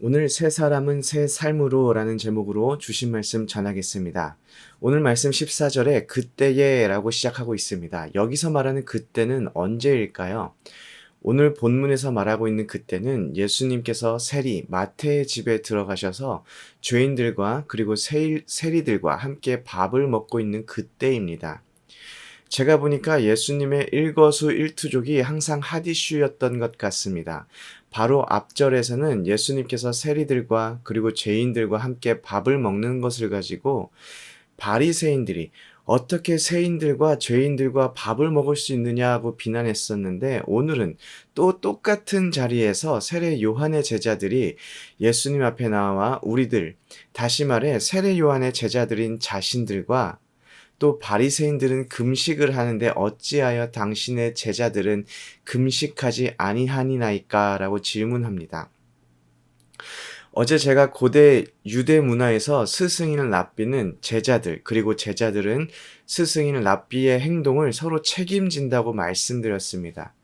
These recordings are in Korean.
오늘 새 사람은 새 삶으로 라는 제목으로 주신 말씀 전하겠습니다. 오늘 말씀 14절에 그때에 라고 시작하고 있습니다. 여기서 말하는 그때는 언제일까요? 오늘 본문에서 말하고 있는 그때는 예수님께서 세리 마태의 집에 들어가셔서 죄인들과 그리고 세리들과 함께 밥을 먹고 있는 그때입니다. 제가 보니까 예수님의 일거수일투족이 항상 핫이슈였던 것 같습니다. 바로 앞절에서는 예수님께서 세리들과 그리고 죄인들과 함께 밥을 먹는 것을 가지고 바리새인들이 어떻게 세인들과 죄인들과 밥을 먹을 수 있느냐고 비난했었는데, 오늘은 또 똑같은 자리에서 세례 요한의 제자들이 예수님 앞에 나와 우리들, 다시 말해 세례 요한의 제자들인 자신들과 또 바리새인들은 금식을 하는데 어찌하여 당신의 제자들은 금식하지 아니하니나이까라고 질문합니다. 어제 제가 고대 유대 문화에서 스승인 랍비는 제자들, 그리고 제자들은 스승인 랍비의 행동을 서로 책임진다고 말씀드렸습니다.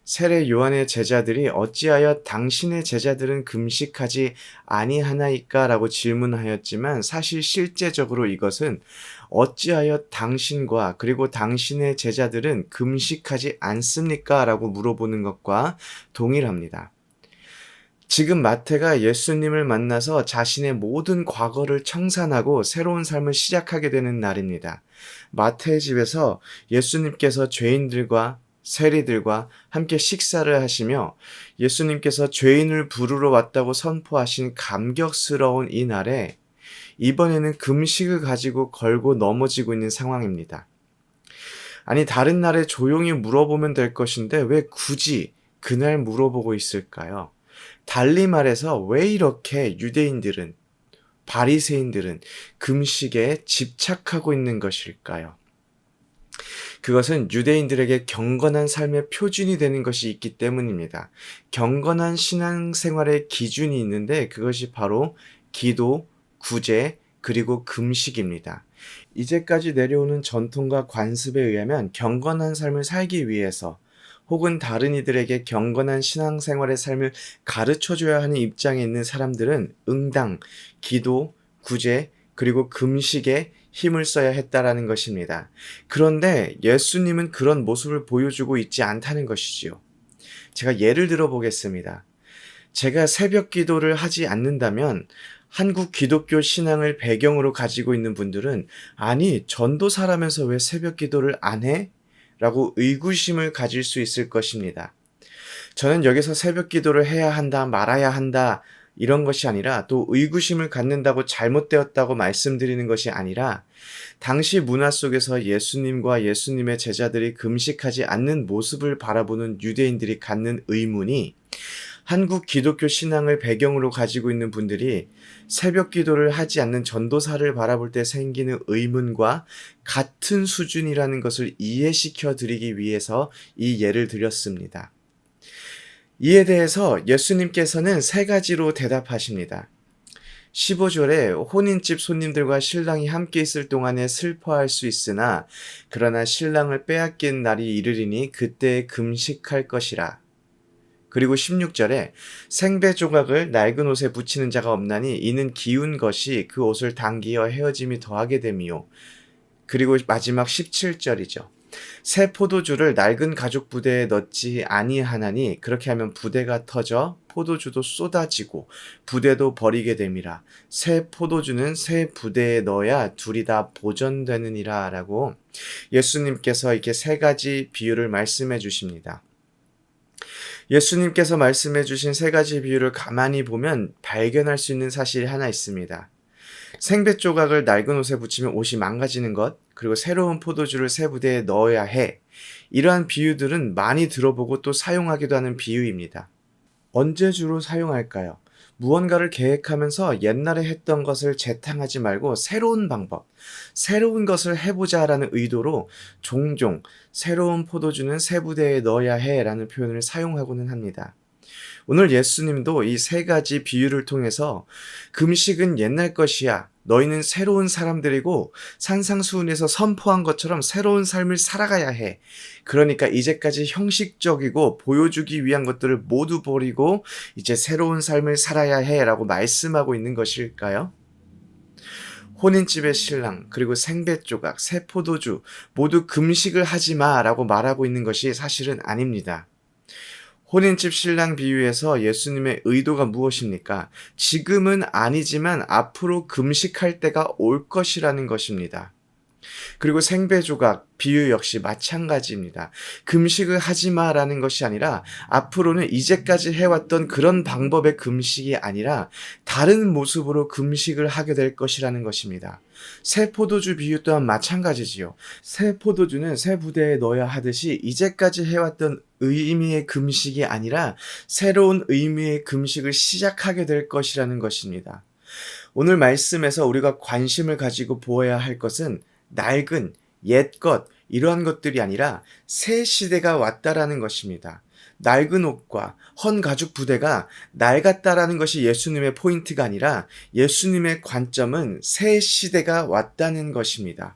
세례 요한의 제자들이 어찌하여 당신의 제자들은 금식하지 아니하나이까라고 질문하였지만, 사실 실제적으로 이것은 어찌하여 당신과 그리고 당신의 제자들은 금식하지 않습니까? 라고 물어보는 것과 동일합니다. 지금 마태가 예수님을 만나서 자신의 모든 과거를 청산하고 새로운 삶을 시작하게 되는 날입니다. 마태의 집에서 예수님께서 죄인들과 세리들과 함께 식사를 하시며, 예수님께서 죄인을 부르러 왔다고 선포하신 감격스러운 이 날에 이번에는 금식을 가지고 걸고 넘어지고 있는 상황입니다. 아니, 다른 날에 조용히 물어보면 될 것인데 왜 굳이 그날 물어보고 있을까요? 달리 말해서 왜 이렇게 유대인들은, 바리새인들은 금식에 집착하고 있는 것일까요? 그것은 유대인들에게 경건한 삶의 표준이 되는 것이 있기 때문입니다. 경건한 신앙생활의 기준이 있는데 그것이 바로 기도, 구제, 그리고 금식입니다. 이제까지 내려오는 전통과 관습에 의하면 경건한 삶을 살기 위해서, 혹은 다른 이들에게 경건한 신앙생활의 삶을 가르쳐줘야 하는 입장에 있는 사람들은 응당, 기도, 구제, 그리고 금식에 힘을 써야 했다라는 것입니다. 그런데 예수님은 그런 모습을 보여주고 있지 않다는 것이지요. 제가 예를 들어 보겠습니다. 제가 새벽 기도를 하지 않는다면 한국 기독교 신앙을 배경으로 가지고 있는 분들은, 아니, 전도사라면서 왜 새벽 기도를 안 해? 라고 의구심을 가질 수 있을 것입니다. 저는 여기서 새벽 기도를 해야 한다, 말아야 한다, 이런 것이 아니라, 또 의구심을 갖는다고 잘못되었다고 말씀드리는 것이 아니라, 당시 문화 속에서 예수님과 예수님의 제자들이 금식하지 않는 모습을 바라보는 유대인들이 갖는 의문이, 한국 기독교 신앙을 배경으로 가지고 있는 분들이 새벽 기도를 하지 않는 전도사를 바라볼 때 생기는 의문과 같은 수준이라는 것을 이해시켜 드리기 위해서 이 예를 드렸습니다. 이에 대해서 예수님께서는 세 가지로 대답하십니다. 15절에 혼인집 손님들과 신랑이 함께 있을 동안에 슬퍼할 수 있으나 그러나 신랑을 빼앗긴 날이 이르리니 그때 금식할 것이라. 그리고 16절에 생배 조각을 낡은 옷에 붙이는 자가 없나니 이는 기운 것이 그 옷을 당기어 헤어짐이 더하게 됨이요. 그리고 마지막 17절이죠. 새 포도주를 낡은 가죽 부대에 넣지 아니하나니 그렇게 하면 부대가 터져 포도주도 쏟아지고 부대도 버리게 됨이라. 새 포도주는 새 부대에 넣어야 둘이 다 보존되느니라 라고 예수님께서 이렇게 세 가지 비유를 말씀해 주십니다. 예수님께서 말씀해 주신 세 가지 비유를 가만히 보면 발견할 수 있는 사실이 하나 있습니다. 생배 조각을 낡은 옷에 붙이면 옷이 망가지는 것, 그리고 새로운 포도주를 새 부대에 넣어야 해. 이러한 비유들은 많이 들어보고 또 사용하기도 하는 비유입니다. 언제 주로 사용할까요? 무언가를 계획하면서 옛날에 했던 것을 재탕하지 말고 새로운 방법, 새로운 것을 해보자라는 의도로 종종 새로운 포도주는 새 부대에 넣어야 해라는 표현을 사용하고는 합니다. 오늘 예수님도 이 세 가지 비유를 통해서 금식은 옛날 것이야, 너희는 새로운 사람들이고 산상수훈에서 선포한 것처럼 새로운 삶을 살아가야 해. 그러니까 이제까지 형식적이고 보여주기 위한 것들을 모두 버리고 이제 새로운 삶을 살아야 해 라고 말씀하고 있는 것일까요? 혼인집의 신랑, 그리고 생배조각, 새 포도주 모두 금식을 하지 마 라고 말하고 있는 것이 사실은 아닙니다. 혼인집 신랑 비유에서 예수님의 의도가 무엇입니까? 지금은 아니지만 앞으로 금식할 때가 올 것이라는 것입니다. 그리고 생배조각 비유 역시 마찬가지입니다. 금식을 하지 마라는 것이 아니라 앞으로는 이제까지 해왔던 그런 방법의 금식이 아니라 다른 모습으로 금식을 하게 될 것이라는 것입니다. 새 포도주 비유 또한 마찬가지지요. 새 포도주는 새 부대에 넣어야 하듯이 이제까지 해왔던 의미의 금식이 아니라 새로운 의미의 금식을 시작하게 될 것이라는 것입니다. 오늘 말씀에서 우리가 관심을 가지고 보아야 할 것은 낡은 옛것 이러한 것들이 아니라 새 시대가 왔다라는 것입니다. 낡은 옷과 헌 가죽 부대가 낡았다라는 것이 예수님의 포인트가 아니라 예수님의 관점은 새 시대가 왔다는 것입니다.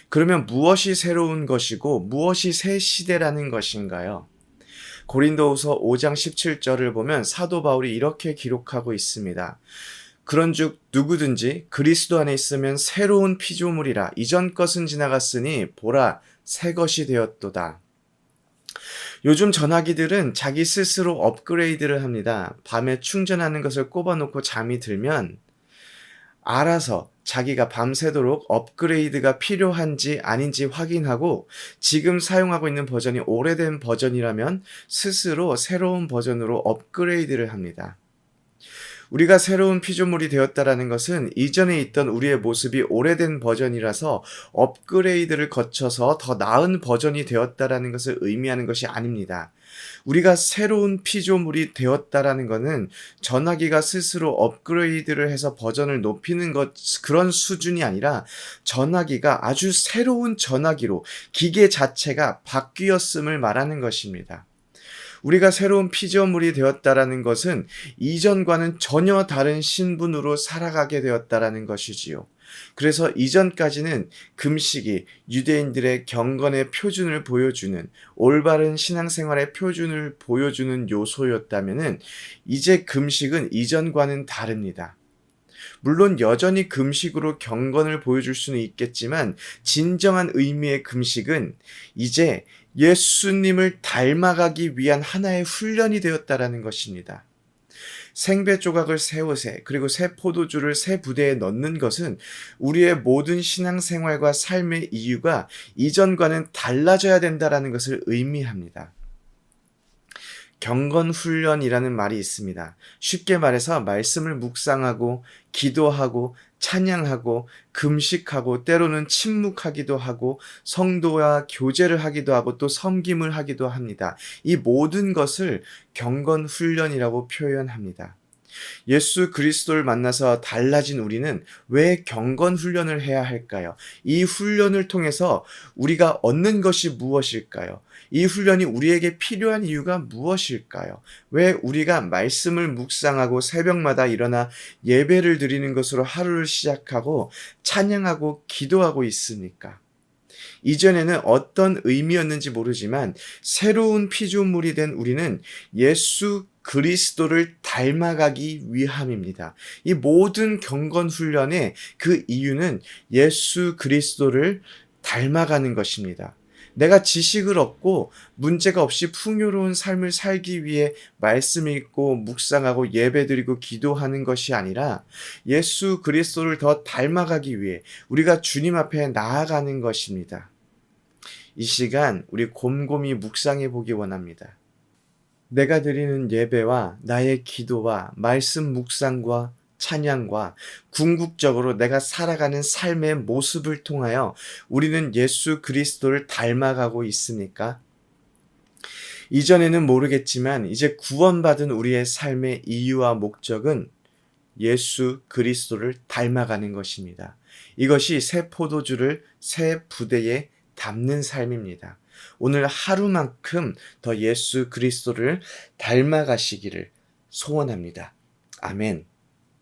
그러면 무엇이 새로운 것이고 무엇이 새 시대라는 것인가요? 고린도후서 5장 17절을 보면 사도 바울이 이렇게 기록하고 있습니다. 그런즉 누구든지 그리스도 안에 있으면 새로운 피조물이라 이전 것은 지나갔으니 보라 새 것이 되었도다. 요즘 전화기들은 자기 스스로 업그레이드를 합니다. 밤에 충전하는 것을 꼽아놓고 잠이 들면 알아서 자기가 밤새도록 업그레이드가 필요한지 아닌지 확인하고 지금 사용하고 있는 버전이 오래된 버전이라면 스스로 새로운 버전으로 업그레이드를 합니다. 우리가 새로운 피조물이 되었다라는 것은 이전에 있던 우리의 모습이 오래된 버전이라서 업그레이드를 거쳐서 더 나은 버전이 되었다라는 것을 의미하는 것이 아닙니다. 우리가 새로운 피조물이 되었다라는 것은 전화기가 스스로 업그레이드를 해서 버전을 높이는 그런 수준이 아니라 전화기가 아주 새로운 전화기로 기계 자체가 바뀌었음을 말하는 것입니다. 우리가 새로운 피조물이 되었다라는 것은 이전과는 전혀 다른 신분으로 살아가게 되었다라는 것이지요. 그래서 이전까지는 금식이 유대인들의 경건의 표준을 보여주는 올바른 신앙생활의 표준을 보여주는 요소였다면은 이제 금식은 이전과는 다릅니다. 물론 여전히 금식으로 경건을 보여줄 수는 있겠지만 진정한 의미의 금식은 이제 예수님을 닮아가기 위한 하나의 훈련이 되었다라는 것입니다. 생배 조각을 새 옷에 그리고 새 포도주를 새 부대에 넣는 것은 우리의 모든 신앙생활과 삶의 이유가 이전과는 달라져야 된다라는 것을 의미합니다. 경건훈련이라는 말이 있습니다. 쉽게 말해서 말씀을 묵상하고 기도하고 찬양하고 금식하고 때로는 침묵하기도 하고 성도와 교제를 하기도 하고 또 섬김을 하기도 합니다. 이 모든 것을 경건훈련이라고 표현합니다. 예수 그리스도를 만나서 달라진 우리는 왜 경건훈련을 해야 할까요? 이 훈련을 통해서 우리가 얻는 것이 무엇일까요? 이 훈련이 우리에게 필요한 이유가 무엇일까요? 왜 우리가 말씀을 묵상하고 새벽마다 일어나 예배를 드리는 것으로 하루를 시작하고 찬양하고 기도하고 있습니까? 이전에는 어떤 의미였는지 모르지만 새로운 피조물이 된 우리는 예수 그리스도를 닮아가기 위함입니다. 이 모든 경건 훈련의 그 이유는 예수 그리스도를 닮아가는 것입니다. 내가 지식을 얻고 문제가 없이 풍요로운 삶을 살기 위해 말씀 읽고 묵상하고 예배드리고 기도하는 것이 아니라 예수 그리스도를 더 닮아가기 위해 우리가 주님 앞에 나아가는 것입니다. 이 시간 우리 곰곰이 묵상해 보기 원합니다. 내가 드리는 예배와 나의 기도와 말씀 묵상과 찬양과 궁극적으로 내가 살아가는 삶의 모습을 통하여 우리는 예수 그리스도를 닮아가고 있습니까? 이전에는 모르겠지만 이제 구원받은 우리의 삶의 이유와 목적은 예수 그리스도를 닮아가는 것입니다. 이것이 새 포도주를 새 부대에 담는 삶입니다. 오늘 하루만큼 더 예수 그리스도를 닮아가시기를 소원합니다. 아멘.